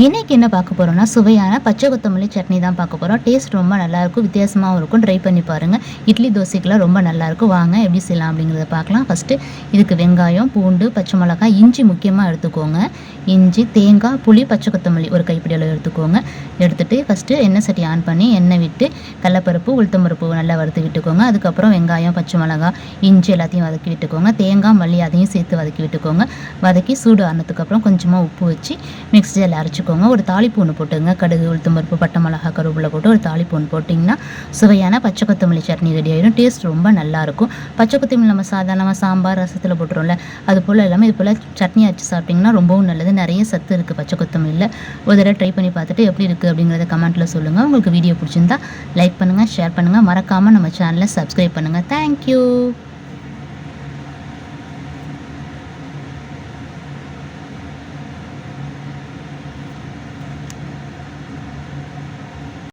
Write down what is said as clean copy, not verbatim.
இன்னைக்கு என்ன பார்க்க போறோம்னா, சுவையான பச்சை கொத்தமல்லி சட்னி தான் பார்க்க போறோம். டேஸ்ட் ரொம்ப நல்லாயிருக்கும், வித்தியாசமாவும் இருக்கும். ட்ரை பண்ணி பாருங்க. இட்லி, தோசைக்கெல்லாம் ரொம்ப நல்லாயிருக்கும். வாங்க எப்படி செய்யலாம் அப்படிங்கிறத பார்க்கலாம். ஃபஸ்ட்டு இதுக்கு வெங்காயம், பூண்டு, பச்சை மிளகாய், இஞ்சி முக்கியமாக எடுத்துக்கோங்க. இஞ்சி, தேங்காய், புளி, பச்சை கொத்தமல்லி ஒரு கைப்பிடி அளவு எடுத்துக்கோங்க. எடுத்துட்டு ஃபஸ்ட்டு எண்ணெய் சட்டி ஆன் பண்ணி எண்ணெய் விட்டு கடலப்பருப்பு, உளுத்தம்பருப்பு நல்லா வறுத்து விட்டுக்கோங்க. அதுக்கப்புறம் வெங்காயம், பச்சை மிளகாய், இஞ்சி எல்லாத்தையும் வதக்கி விட்டுக்கோங்க. தேங்காய், மல்லி அதையும் சேர்த்து வதக்கி விட்டுக்கோங்க. வதக்கி சூடு ஆனதுக்கப்புறம் கொஞ்சமாக உப்பு வச்சு மிக்ஸி ஜாரில் அரைச்சிக்கோங்க. ஒரு தாளிப்பு ஒன்று போட்டுங்க. கடுகு, உளுத்தம்பருப்பு, பட்டை மிளகாய், கருவேப்பிலை போட்டு ஒரு தாளிப்பு ஒன்று போட்டிங்கன்னா சுவையான பச்சை கொத்தமல்லி சட்னி ரெடி ஆயிடும். டேஸ்ட் ரொம்ப நல்லாயிருக்கும். பச்சை கொத்தமல்லி நம்ம சாதாரணமாக சாம்பார், ரசத்தில் போட்டுருவோம்ல, அது போல் இல்லாமல் இது போல் சட்னி அரைச்சி சாப்பிட்டிங்கன்னா ரொம்பவும் நல்லது. நிறைய சத்து இருக்குது பச்சை கொத்தமல்லியில். ஒரு தடவை ட்ரை பண்ணி பார்த்துட்டு எப்படி இருக்குது அப்படிங்கிறத கமெண்ட்டில் சொல்லுங்கள். உங்களுக்கு வீடியோ பிடிச்சிருந்தா லைக் பண்ணுங்கள், ஷேர் பண்ணுங்கள். மறக்காமல் நம்ம சேனலை சப்ஸ்கிரைப் பண்ணுங்கள். தேங்க்யூ.